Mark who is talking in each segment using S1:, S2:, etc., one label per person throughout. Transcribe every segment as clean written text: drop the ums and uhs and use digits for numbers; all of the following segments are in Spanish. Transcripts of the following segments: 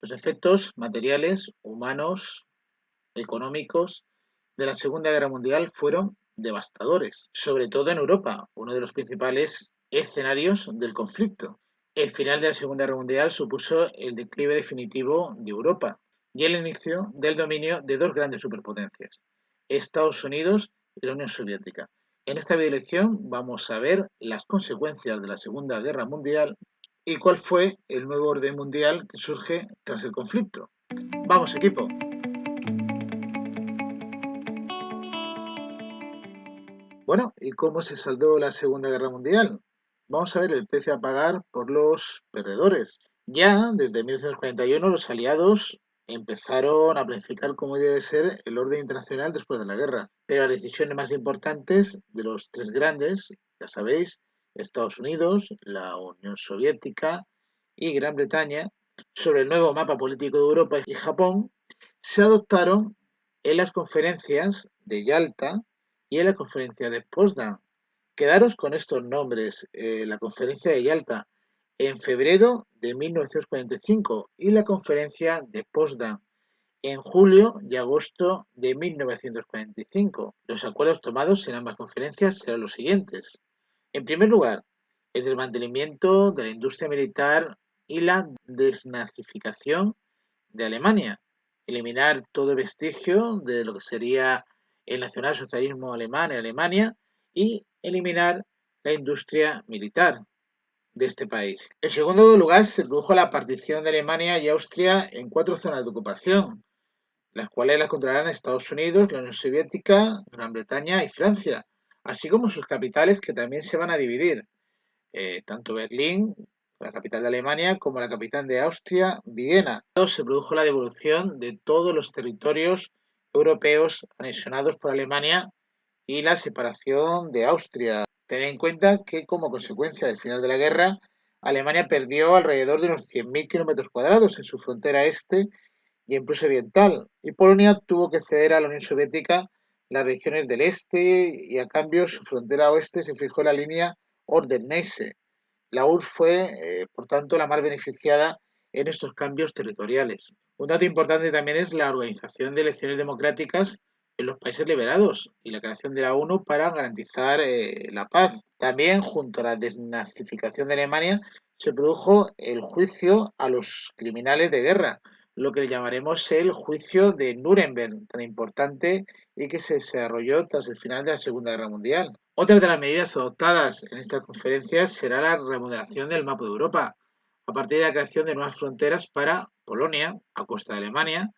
S1: Los efectos materiales, humanos, económicos de la Segunda Guerra Mundial fueron devastadores, sobre todo en Europa, uno de los principales escenarios del conflicto. El final de la Segunda Guerra Mundial supuso el declive definitivo de Europa y el inicio del dominio de dos grandes superpotencias, Estados Unidos y la Unión Soviética. En esta videolección vamos a ver las consecuencias de la Segunda Guerra Mundial y cuál fue el nuevo orden mundial que surge tras el conflicto. ¡Vamos, equipo! Bueno, ¿y cómo se saldó la Segunda Guerra Mundial? Vamos a ver el precio a pagar por los perdedores. Ya desde 1941 los aliados empezaron a planificar cómo debe ser el orden internacional después de la guerra. Pero las decisiones más importantes de los tres grandes, ya sabéis, Estados Unidos, la Unión Soviética y Gran Bretaña, sobre el nuevo mapa político de Europa y Japón, se adoptaron en las conferencias de Yalta y en la conferencia de Potsdam. Quedaros con estos nombres: la conferencia de Yalta en febrero de 1945 y la conferencia de Potsdam en julio y agosto de 1945. Los acuerdos tomados en ambas conferencias serán los siguientes. En primer lugar, el desmantelamiento de la industria militar y la desnazificación de Alemania, eliminar todo vestigio de lo que sería el nacionalsocialismo alemán en Alemania y eliminar la industria militar de este país. En segundo lugar, se produjo la partición de Alemania y Austria en cuatro zonas de ocupación, las cuales las controlarán Estados Unidos, la Unión Soviética, Gran Bretaña y Francia, así como sus capitales, que también se van a dividir, tanto Berlín, la capital de Alemania, como la capital de Austria, Viena. Se produjo la devolución de todos los territorios europeos anexionados por Alemania y la separación de Austria. Tened en cuenta que, como consecuencia del final de la guerra, Alemania perdió alrededor de unos 100.000 kilómetros cuadrados en su frontera este y en Prusia Oriental, y Polonia tuvo que ceder a la Unión Soviética las regiones del este y a cambio su frontera oeste se fijó en la línea Oder-Neisse. La URSS fue, por tanto, la más beneficiada en estos cambios territoriales. Un dato importante también es la organización de elecciones democráticas en los países liberados y la creación de la ONU para garantizar la paz. También, junto a la desnazificación de Alemania, se produjo el juicio a los criminales de guerra, lo que llamaremos el juicio de Nuremberg, tan importante y que se desarrolló tras el final de la Segunda Guerra Mundial. Otra de las medidas adoptadas en estas conferencias será la remodelación del mapa de Europa, a partir de la creación de nuevas fronteras para Polonia, a costa de Alemania,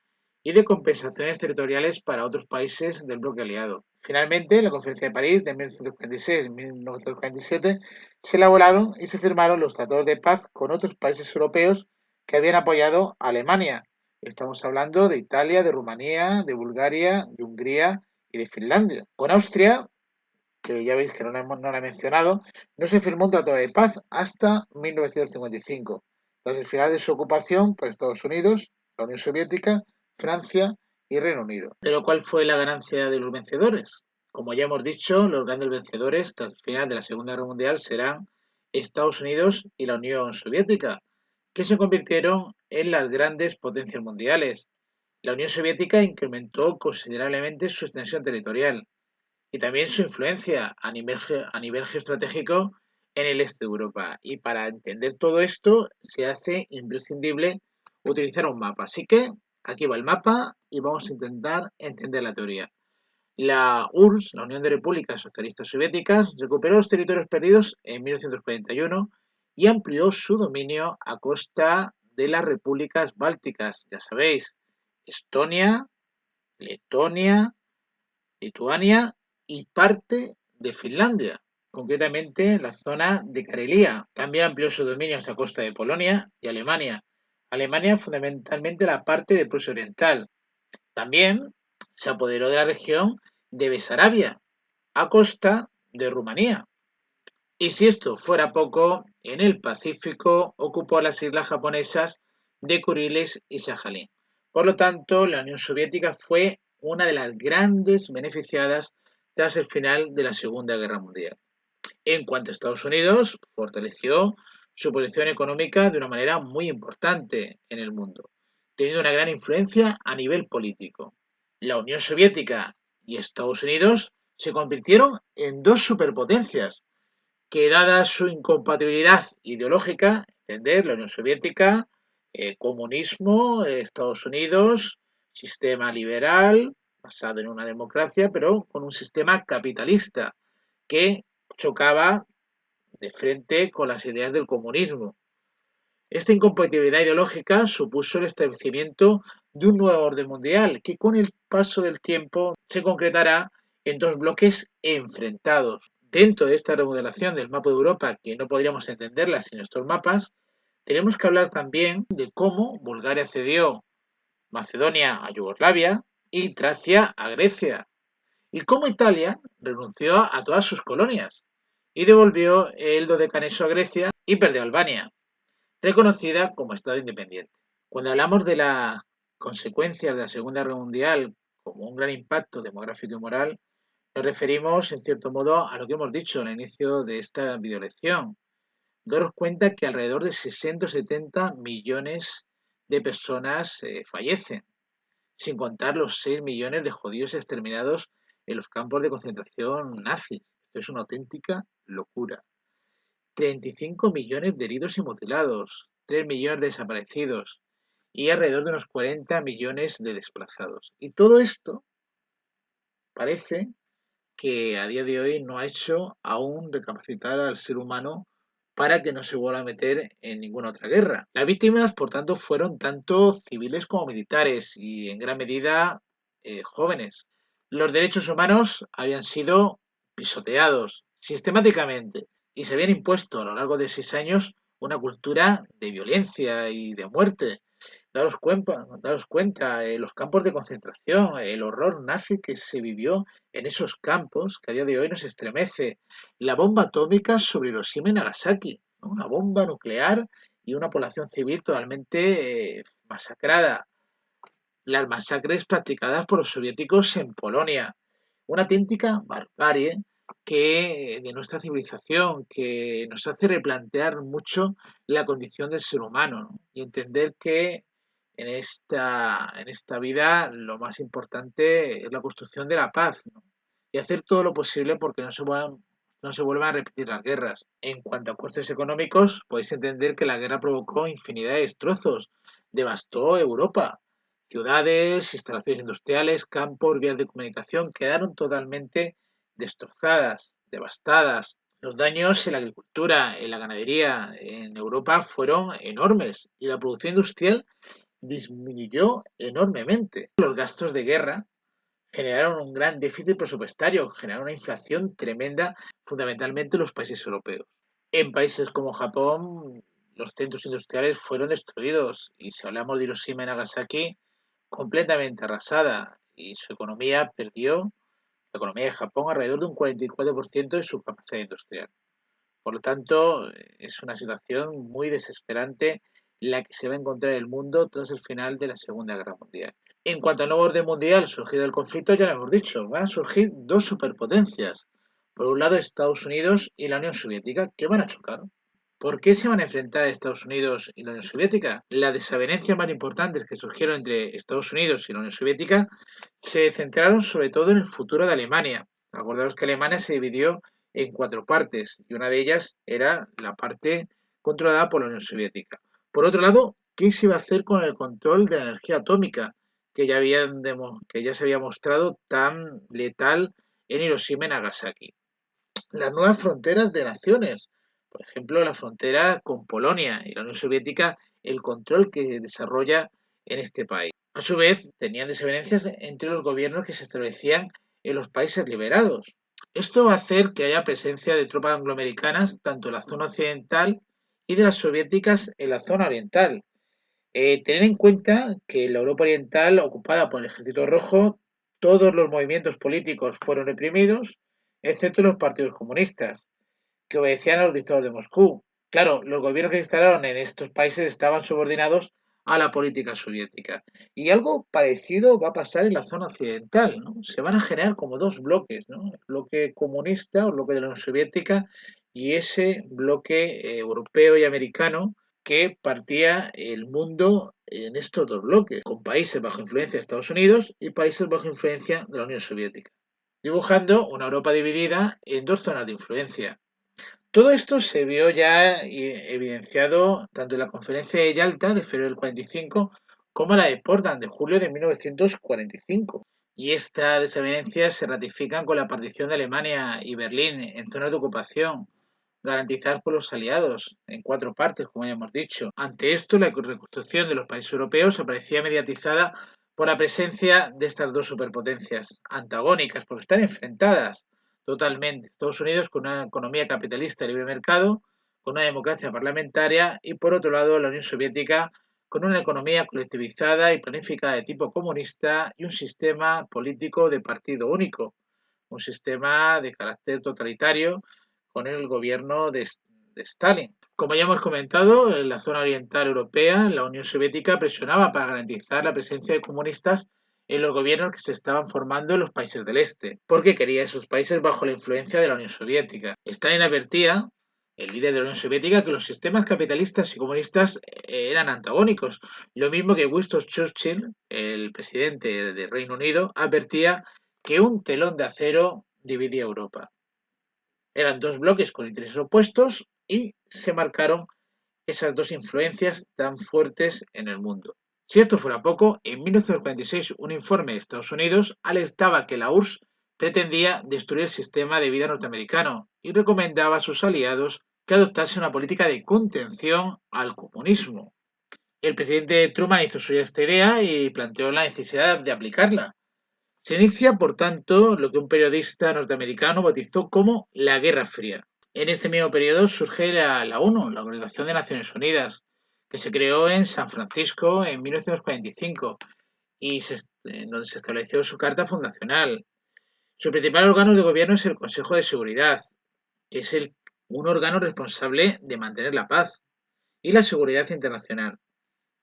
S1: y de compensaciones territoriales para otros países del bloque aliado. Finalmente, en la Conferencia de París de 1946 y 1947 se elaboraron y se firmaron los tratados de paz con otros países europeos que habían apoyado a Alemania. Estamos hablando de Italia, de Rumanía, de Bulgaria, de Hungría y de Finlandia. Con Austria, que ya veis que no la he mencionado, no se firmó un tratado de paz hasta 1955, tras el final de su ocupación por Estados Unidos, la Unión Soviética, Francia y Reino Unido. Pero ¿cuál fue la ganancia de los vencedores? Como ya hemos dicho, los grandes vencedores tras el final de la Segunda Guerra Mundial serán Estados Unidos y la Unión Soviética, que se convirtieron en las grandes potencias mundiales. La Unión Soviética incrementó considerablemente su extensión territorial y también su influencia a nivel geoestratégico en el este de Europa. Y para entender todo esto se hace imprescindible utilizar un mapa. Así que aquí va el mapa y vamos a intentar entender la teoría. La URSS, la Unión de Repúblicas Socialistas Soviéticas, recuperó los territorios perdidos en 1941 y amplió su dominio a costa de las repúblicas bálticas, ya sabéis, Estonia, Letonia, Lituania y parte de Finlandia, concretamente la zona de Carelia. También amplió sus dominios a costa de Polonia y Alemania. Alemania fundamentalmente la parte de Prusia Oriental. También se apoderó de la región de Besarabia, a costa de Rumanía. Y si esto fuera poco, en el Pacífico ocupó las islas japonesas de Kuriles y Sajalín. Por lo tanto, la Unión Soviética fue una de las grandes beneficiadas tras el final de la Segunda Guerra Mundial. En cuanto a Estados Unidos, fortaleció su posición económica de una manera muy importante en el mundo. teniendo una gran influencia a nivel político. La Unión Soviética y Estados Unidos se convirtieron en dos superpotencias que, dada su incompatibilidad ideológica, entender la Unión Soviética, comunismo, Estados Unidos, sistema liberal, basado en una democracia, pero con un sistema capitalista que chocaba de frente con las ideas del comunismo. Esta incompatibilidad ideológica supuso el establecimiento de un nuevo orden mundial que con el paso del tiempo se concretará en dos bloques enfrentados. Dentro de esta remodelación del mapa de Europa, que no podríamos entenderla sin estos mapas, tenemos que hablar también de cómo Bulgaria cedió Macedonia a Yugoslavia y Tracia a Grecia, y cómo Italia renunció a todas sus colonias y devolvió el Dodecaneso a Grecia y perdió Albania, reconocida como Estado independiente. Cuando hablamos de las consecuencias de la Segunda Guerra Mundial como un gran impacto demográfico y moral, nos referimos, en cierto modo, a lo que hemos dicho al inicio de esta videolección. Daros cuenta que alrededor de 60 o 70 millones de personas fallecen, sin contar los 6 millones de judíos exterminados en los campos de concentración nazis. Esto es una auténtica locura. 35 millones de heridos y mutilados, 3 millones de desaparecidos y alrededor de unos 40 millones de desplazados. Y todo esto parece que a día de hoy no ha hecho aún recapacitar al ser humano para que no se vuelva a meter en ninguna otra guerra. Las víctimas, por tanto, fueron tanto civiles como militares y en gran medida jóvenes. Los derechos humanos habían sido pisoteados sistemáticamente y se habían impuesto a lo largo de 6 años una cultura de violencia y de muerte. Daros cuenta, los campos de concentración, el horror nazi que se vivió en esos campos, que a día de hoy nos estremece. La bomba atómica sobre Hiroshima y Nagasaki, ¿no? Una bomba nuclear y una población civil totalmente masacrada. Las masacres practicadas por los soviéticos en Polonia. Una auténtica barbarie que de nuestra civilización, que nos hace replantear mucho la condición del ser humano, ¿no? Y entender que en esta vida lo más importante es la construcción de la paz, ¿no? Y hacer todo lo posible porque no se vuelvan a repetir las guerras. En cuanto a costes económicos, podéis entender que la guerra provocó infinidad de destrozos, devastó Europa. Ciudades, instalaciones industriales, campos, vías de comunicación quedaron totalmente destrozadas, devastadas. Los daños en la agricultura, en la ganadería, en Europa fueron enormes y la producción industrial disminuyó enormemente. Los gastos de guerra generaron un gran déficit presupuestario, generaron una inflación tremenda, fundamentalmente en los países europeos. En países como Japón, los centros industriales fueron destruidos y si hablamos de Hiroshima y Nagasaki, completamente arrasada y su economía perdió, la economía de Japón, alrededor de un 44% de su capacidad industrial. Por lo tanto, es una situación muy desesperante la que se va a encontrar el mundo tras el final de la Segunda Guerra Mundial. En cuanto al nuevo orden mundial surgido del conflicto, ya lo hemos dicho, van a surgir dos superpotencias. Por un lado, Estados Unidos y la Unión Soviética, que van a chocar. ¿Por qué se van a enfrentar Estados Unidos y la Unión Soviética? Las desavenencias más importantes que surgieron entre Estados Unidos y la Unión Soviética se centraron sobre todo en el futuro de Alemania. Acordaros que Alemania se dividió en cuatro partes y una de ellas era la parte controlada por la Unión Soviética. Por otro lado, ¿qué se iba a hacer con el control de la energía atómica que ya se había mostrado tan letal en Hiroshima y Nagasaki? Las nuevas fronteras de naciones, por ejemplo, la frontera con Polonia y la Unión Soviética, el control que desarrolla en este país. A su vez, tenían desavenencias entre los gobiernos que se establecían en los países liberados. Esto va a hacer que haya presencia de tropas angloamericanas tanto en la zona occidental y de las soviéticas en la zona oriental. Tener en cuenta que en la Europa Oriental, ocupada por el Ejército Rojo, todos los movimientos políticos fueron reprimidos, excepto los partidos comunistas, que obedecían a los dictadores de Moscú. Claro, los gobiernos que se instalaron en estos países estaban subordinados a la política soviética. Y algo parecido va a pasar en la zona occidental, ¿no? Se van a generar como dos bloques, ¿no? El bloque comunista o el bloque de la Unión Soviética y ese bloque europeo y americano que partía el mundo en estos dos bloques, con países bajo influencia de Estados Unidos y países bajo influencia de la Unión Soviética, dibujando una Europa dividida en dos zonas de influencia. Todo esto se vio ya evidenciado tanto en la conferencia de Yalta de febrero del 45 como en la de Potsdam de julio de 1945. Y estas desavenencias se ratifican con la partición de Alemania y Berlín en zonas de ocupación, garantizadas por los aliados en cuatro partes, como ya hemos dicho. Ante esto, la reconstrucción de los países europeos aparecía mediatizada por la presencia de estas dos superpotencias antagónicas, porque están enfrentadas totalmente. Estados Unidos con una economía capitalista de libre mercado, con una democracia parlamentaria, y por otro lado la Unión Soviética con una economía colectivizada y planificada de tipo comunista y un sistema político de partido único, un sistema de carácter totalitario con el gobierno de Stalin. Como ya hemos comentado, en la zona oriental europea, la Unión Soviética presionaba para garantizar la presencia de comunistas en los gobiernos que se estaban formando en los países del este, porque quería esos países bajo la influencia de la Unión Soviética. Stalin advertía, el líder de la Unión Soviética, que los sistemas capitalistas y comunistas eran antagónicos, lo mismo que Winston Churchill, el presidente del Reino Unido, advertía que un telón de acero dividía Europa. Eran dos bloques con intereses opuestos y se marcaron esas dos influencias tan fuertes en el mundo. Si esto fuera poco, en 1946 un informe de Estados Unidos alertaba que la URSS pretendía destruir el sistema de vida norteamericano y recomendaba a sus aliados que adoptasen una política de contención al comunismo. El presidente Truman hizo suya esta idea y planteó la necesidad de aplicarla. Se inicia, por tanto, lo que un periodista norteamericano bautizó como la Guerra Fría. En este mismo periodo surge la ONU, la Organización de Naciones Unidas, que se creó en San Francisco en 1945 y donde se estableció su carta fundacional. Su principal órgano de gobierno es el Consejo de Seguridad, que es un órgano responsable de mantener la paz y la seguridad internacional,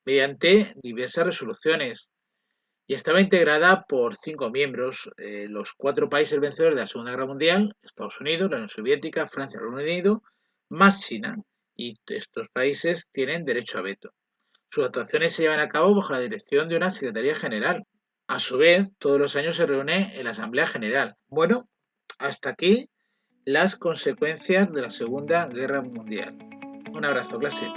S1: mediante diversas resoluciones, y estaba integrada por cinco miembros, los cuatro países vencedores de la Segunda Guerra Mundial: Estados Unidos, la Unión Soviética, Francia, Reino Unido, más China, y estos países tienen derecho a veto. Sus actuaciones se llevan a cabo bajo la dirección de una Secretaría General. A su vez, todos los años se reúne en la Asamblea General. Bueno, hasta aquí las consecuencias de la Segunda Guerra Mundial. Un abrazo, clase.